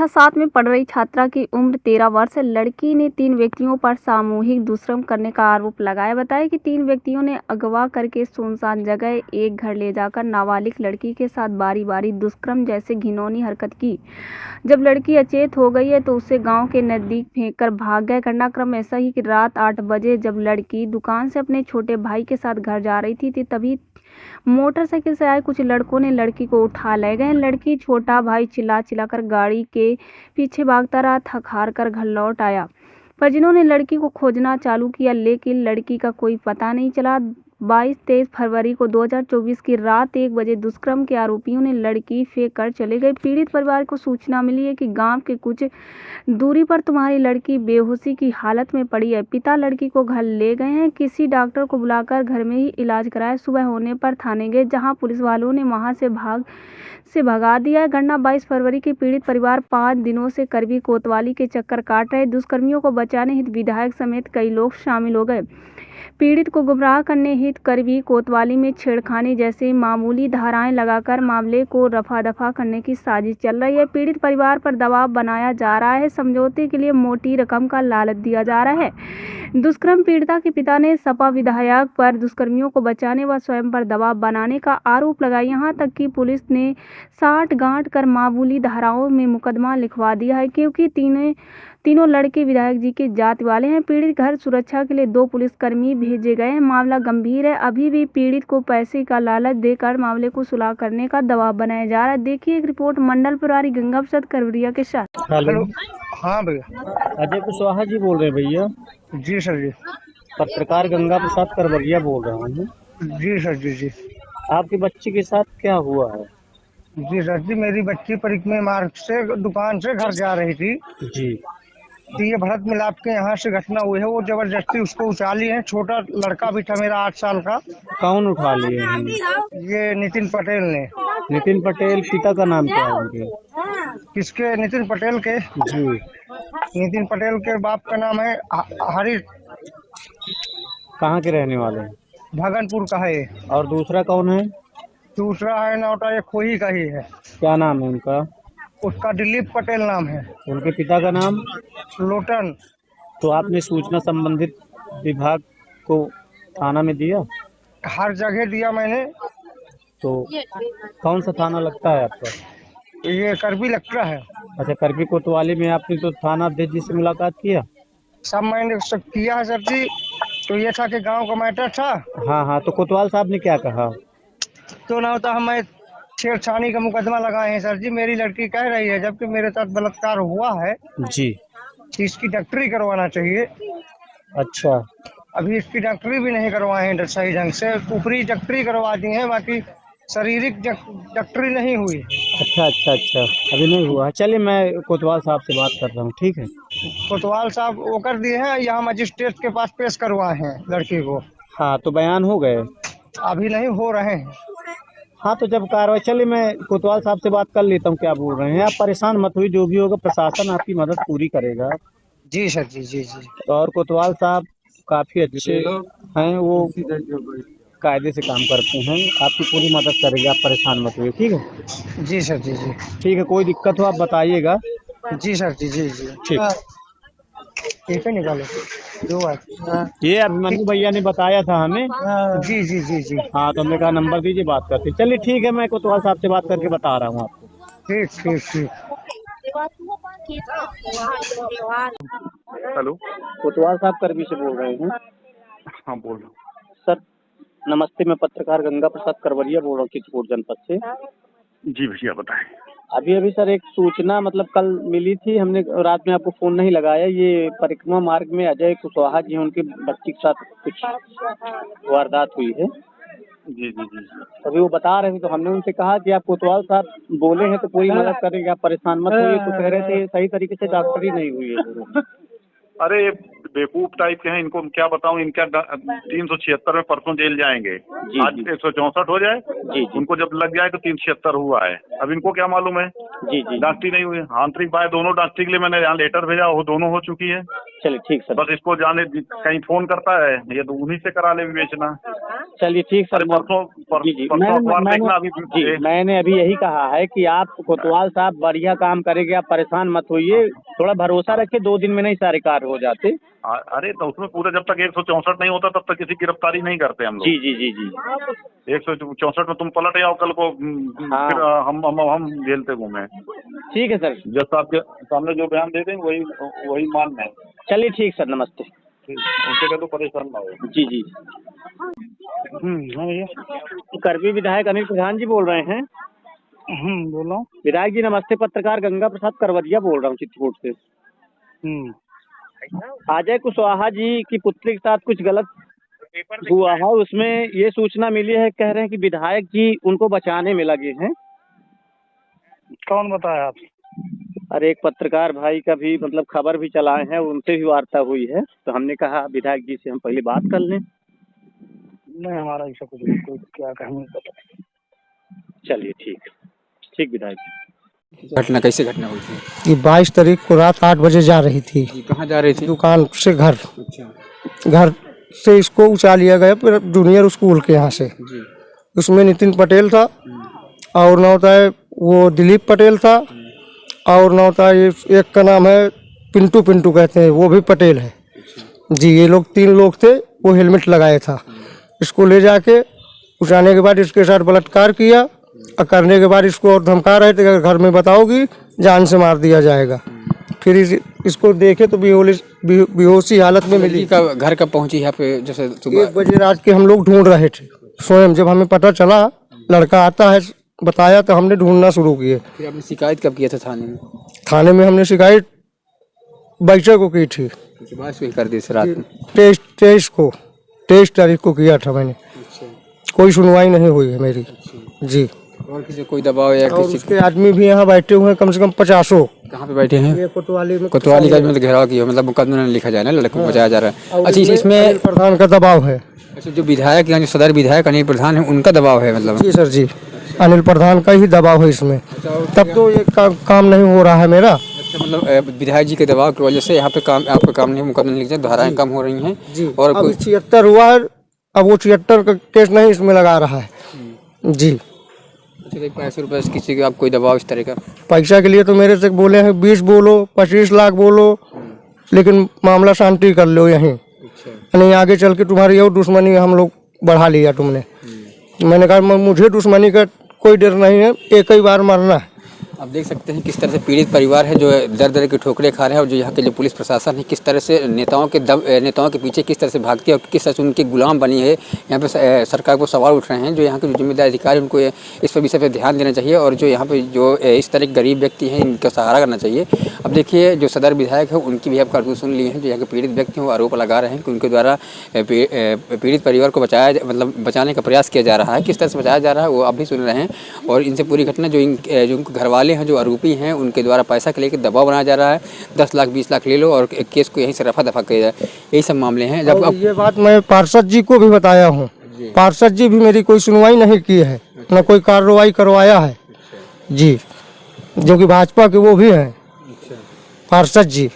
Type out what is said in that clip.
कक्षा 7 में पढ़ रही छात्रा की उम्र 13 वर्ष है। लड़की ने 3 व्यक्तियों पर सामूहिक दुष्कर्म करने का आरोप लगाया। बताया कि 3 व्यक्तियों ने अगवा करके सुनसान जगह एक घर ले जाकर नाबालिग लड़की के साथ बारी-बारी दुष्कर्म जैसे घिनौनी हरकत की। जब लड़की अचेत हो गई है तो उसे गांव के नजदीक फेंककर भाग गए। घटनाक्रम ऐसा ही कि रात 8 बजे जब लड़की दुकान से अपने छोटे भाई के साथ घर जा रही थी तभी मोटरसाइकिल से आए कुछ लड़कों ने लड़की को उठा ले गए। लड़की छोटा भाई चिल्लाकर गाड़ी के पीछे भागता रहा, थक हार कर घर लौट आया। परिजनों ने लड़की को खोजना चालू किया लेकिन लड़की का कोई पता नहीं चला। 22-23 फरवरी को 2024 की रात 1 बजे दुष्कर्म के आरोपियों ने लड़की फेंक कर चले गए। पीड़ित परिवार को सूचना मिली है कि गांव के कुछ दूरी पर तुम्हारी लड़की बेहोशी की हालत में पड़ी है। पिता लड़की को घर ले गए हैं, किसी डॉक्टर को बुलाकर घर में ही इलाज कराया। सुबह होने पर थाने गए जहां पुलिस वालों ने वहां से भगा दिया है। घटना 22 फरवरी की। पीड़ित परिवार 5 दिनों से करवी कोतवाली के चक्कर काट रहे। दुष्कर्मियों को बचाने हित विधायक समेत कई लोग शामिल हो गए। पीड़ित को गुमराह करने हित करवी कोतवाली में छेड़खानी जैसे मामूली धाराएं लगाकर मामले को रफा-दफा करने की साजिश चल रही है। पीड़ित परिवार पर दबाव बनाया जा रहा है। समझौते के लिए मोटी रकम का लालच दिया जा रहा है। दुष्कर्म पीड़िता के पिता ने सपा विधायक पर दुष्कर्मियों को बचाने व स्वयं पर दबाव बनाने का आरोप लगाया। यहां तक कि पुलिस ने साठ-गांठ कर मामूली धाराओं में मुकदमा लिखवा दिया है क्योंकि तीनों लड़के विधायक जी के जाति वाले हैं। पीड़ित घर सुरक्षा के लिए 2 पुलिसकर्मी भेजे गए हैं। मामला गंभीर है। अभी भी पीड़ित को पैसे का लालच देकर मामले को सुलह करने का दबाव बनाया जा रहा है। देखिए एक रिपोर्ट मंडल प्रभारी गंगा प्रसाद करवरिया के साथ। हेलो। हाँ भैया। अजय कुशवाहा जी बोल रहे हैं भैया? जी सर जी। पत्रकार गंगा प्रसाद करवरिया बोल रहा हूँ। जी सर जी। जी आपकी बच्ची के साथ क्या हुआ है? जी सर जी, मेरी बच्ची परिक्रमा मार्ग से दुकान से घर जा रही थी। जी। तो ये भरत मिलाप के यहाँ से घटना हुई है। वो जबरदस्ती उसको उठा लिए हैं। छोटा लड़का भी था मेरा 8 साल का। कौन उठा लिए हैं? ये नितिन पटेल ने। नितिन पटेल पिता का नाम क्या है उनके? किसके? नितिन पटेल के। जी। नितिन पटेल के बाप का नाम है हरि। कहाँ के रहने वाले हैं? भगनपुर का है। और दूसरा कौन है? दूसरा है नौटा, ये खोही का ही है। क्या नाम है उनका? उसका दिलीप पटेल नाम है। उनके पिता का नाम? लोटन। तो आपने सूचना संबंधित विभाग को थाना में दिया? हर जगह दिया मैंने। तो कौन सा थाना लगता है आपका? ये करवी लगता है। अच्छा, करवी कोतवाली में आपने तो थाना अध्यक्ष जी से मुलाकात किया? सब मैंने सब किया है सर जी। तो ये था कि गांव का मैटर था। हाँ, तो कोतवाल साहब ने क्या कहा? तो ना होता हमें छेड़छाड़ी का मुकदमा लगाए हैं सर जी। मेरी लड़की कह रही है जबकि मेरे साथ बलात्कार हुआ है जी। कि इसकी डॉक्टरी करवाना चाहिए। अच्छा। अभी इसकी डॉक्टरी भी नहीं करवाए हैं सही ढंग से। ऊपरी डॉक्टरी करवा दी है, बाकी शारीरिक डॉक्टरी नहीं हुई। अच्छा। अभी नहीं हुआ। चलिए मैं कोतवाल साहब से बात कर रहा हूँ, ठीक है? कोतवाल साहब वो कर दिए हैं, यहाँ मजिस्ट्रेट के पास पेश करवाए हैं लड़की को। हाँ, तो बयान हो गए? अभी नहीं हो रहे हैं। हाँ, तो जब कार्रवाई, चलिए मैं कोतवाल साहब से बात कर लेता हूँ क्या बोल रहे हैं। आप परेशान मत हुई, जो भी होगा प्रशासन आपकी मदद पूरी करेगा। जी सर जी। जी जी। और कोतवाल साहब काफी अच्छे हैं, वो कायदे से काम करते हैं, आपकी पूरी मदद करेंगे। आप परेशान मत हुई, ठीक है? जी सर जी। जी ठीक है, कोई दिक्कत हो आप बताइएगा। जी सर जी। जी जी। ठीक है, निकालो जो है। ये अभिमन्यु भैया ने बताया था हमें। जी जी जी जी। हाँ, तो हमने कहा नंबर दीजिए, बात करते। चलिए ठीक है, मैं कोतवाल साहब से बात करके बता रहा हूँ आपको। ठीक ठीक ठीक। हेलो। कोतवाल साहब करवी से बोल रहे हैं? हाँ बोल रहा हूँ। सर नमस्ते, मैं पत्रकार गंगा प्रसाद करवरिया बोल रहा हूँ चित्रकूट जनपद से। जी भैया बताएं। अभी सर एक सूचना मतलब कल मिली थी, हमने रात में आपको फोन नहीं लगाया। ये परिक्रमा मार्ग में अजय कुशवाहा जी, उनकी बच्ची के साथ कुछ वारदात हुई है। जी जी जी। अभी वो बता रहे थे, तो हमने उनसे कहा कि आप कोतवाल साहब बोले हैं तो पूरी मदद करेंगे, आप परेशान मत होइए। तो कह रहे थे सही तरीके से डॉक्टरी नहीं हुई है। अरे ये बेवकूफ टाइप के हैं, इनको क्या बताऊं। इनका 376 में परसों जेल जाएंगे। आज 164 हो जाए। जी। उनको जब लग जाए तो 376 हुआ है। अब इनको क्या मालूम है। जी। डॉक्टरी नहीं हुई। आंतरिक बाय दोनों डॉक्टरी के लिए मैंने यहाँ लेटर भेजा, वो दोनों हो चुकी है। चलिए ठीक सर। बस इसको जाने कहीं फोन करता है ये तो उन्हीं से करा ले बेचना। चलिए ठीक सर। जी जी परसों अखबार देखना अभी। जी मैंने अभी यही कहा है कि आप कोतवाल साहब बढ़िया काम करेंगे, आप परेशान मत होइए, थोड़ा भरोसा रखिए, 2 दिन में नहीं सारे कार्य हो जाते। अरे तो उसमें पूरा जब तक 164 नहीं होता तब तक किसी गिरफ्तारी नहीं करते हम लोग। जी जी जी जी 164 में तुम पलट जाओ कल को, हाँ। फिर हम झेलते घूमे। ठीक है सर, जब आपके सामने जो बयान दे दें वही मानना है। चलिए ठीक सर, नमस्ते। उनसे कह दो परेशान ना हो। जी जी हाँ भैया। करवी विधायक अनिल प्रधान जी बोल रहे हैं। बोल रहा हूँ। विधायक जी नमस्ते, पत्रकार गंगा प्रसाद करवदिया बोल रहा हूँ चित्रकूट से। अजय कुशवाहा जी की पुत्री के साथ कुछ गलत हुआ है, उसमें ये सूचना मिली है, कह रहे हैं कि विधायक जी उनको बचाने में लगे हैं। कौन बताया आप? अरे एक पत्रकार भाई का भी मतलब खबर भी चलाए हैं, उनसे भी वार्ता हुई है, तो हमने कहा विधायक जी से हम पहले बात कर लें। नहीं, हमारा ऐसा कुछ नहीं, कोई क्या कहना पता। चलिए ठीक, ठीक विधायक जी। घटना कैसे घटना हुई थी? ये 22 तारीख को रात 8 बजे जा रही थी, कहाँ जा रही थी? दुकान से घर। अच्छा घर से इसको उठा लिया गया फिर जूनियर स्कूल के यहाँ से। जी। उसमें नितिन पटेल था और ना होता है वो दिलीप पटेल था और ना होता है एक का नाम है पिंटू कहते हैं, वो भी पटेल है जी। ये लोग 3 लोग थे, वो हेलमेट लगाया था। इसको ले जाके उठाने के बाद इसके साथ बलात्कार किया और करने के बाद इसको और धमका रहे थे कि अगर घर में बताओगी जान से मार दिया जाएगा। फिर इसको देखे तो बेहोशी हालत में मिली। का घर कब पहुंची यहाँ पे? जैसे 1 बजे रात के हम लोग ढूंढ रहे थे स्वयं, जब हमें पता चला लड़का आता है बताया तो हमने ढूंढना शुरू किए। फिर आपने शिकायत कब किया था थाने में? थाने में हमने शिकायत 22 को की थी। बस वही कर दी इस रात में? 23 तारीख को किया था मैंने। कोई सुनवाई नहीं हुई है मेरी जी। और किसी कोई दबाव या और किसी उसके आदमी भी यहाँ बैठे हुए हैं कम से कम 50। कहाँ पे बैठे हैं? ये कोतवाली में। कोतवाली का मतलब घेराव किया, मतलब मुकदमा नहीं लिखा जाए ना, लड़के को बचाया जा रहा है। और अच्छा इसमें प्रधान का दबाव है। अच्छा जो विधायक यानी सदर विधायक अनिल प्रधान है उनका दबाव है मतलब? जी सर जी, अनिल प्रधान का ही दबाव है इसमें, तब तो ये काम नहीं हो रहा है मेरा। अच्छा मतलब विधायक जी के दबाव की वजह से यहाँ पे काम आपका काम नहीं, मुकदमा नहीं लिख जाए, धाराएं कम हो रही हैं जी। और अभी 76 हुआ है, अब वो 76 का केस नहीं इसमें लगा रहा है जी। अच्छा पैसे रुपये किसी का आप कोई दबाव इस तरह का? पैसा के लिए तो मेरे से बोले हैं 20 बोलो 25 लाख बोलो, लेकिन मामला शांति कर लो यहीं, नहीं आगे चल के तुम्हारी और दुश्मनी हम लोग बढ़ा लिया तुमने। मैंने कहा मुझे दुश्मनी का कोई डर नहीं है, एक ही बार मरना है। आप देख सकते हैं किस तरह से पीड़ित परिवार है जो दर दर की ठोकरें खा रहे हैं और जो यहाँ के जो पुलिस प्रशासन है किस तरह से नेताओं के पीछे किस तरह से भागती है और किस तरह से उनके गुलाम बनी है। यहाँ पे सरकार को सवाल उठ रहे हैं, जो यहाँ के जो जिम्मेदार अधिकारी उनको इस पर विषय पर ध्यान देना चाहिए और जो यहाँ पे जो इस तरह के गरीब व्यक्ति हैं इनका सहारा करना चाहिए। अब देखिए जो सदर विधायक है उनकी भी आप करतूत सुन ली है, जो यहाँ के पीड़ित व्यक्ति हैं वो आरोप लगा रहे हैं कि उनके द्वारा पीड़ित परिवार को बचाने का प्रयास किया जा रहा है। किस तरह से बचाया जा रहा है वो आप भी सुन रहे हैं और इनसे पूरी घटना जो उनके घर वाले हैं जो आरोपी हैं उनके द्वारा पैसा के लेकर दबाव बनाया जा रहा है, 10 लाख 20 लाख ले लो और केस को यहीं से रफा दफा किया जाए, यही सब मामले हैं। जब ये बात मैं पार्षद जी को भी बताया हूँ, पार्षद जी भी मेरी कोई सुनवाई नहीं की है, न कोई कार्रवाई करवाया है जी, जो कि भाजपा के वो भी हैं पार्षद जी।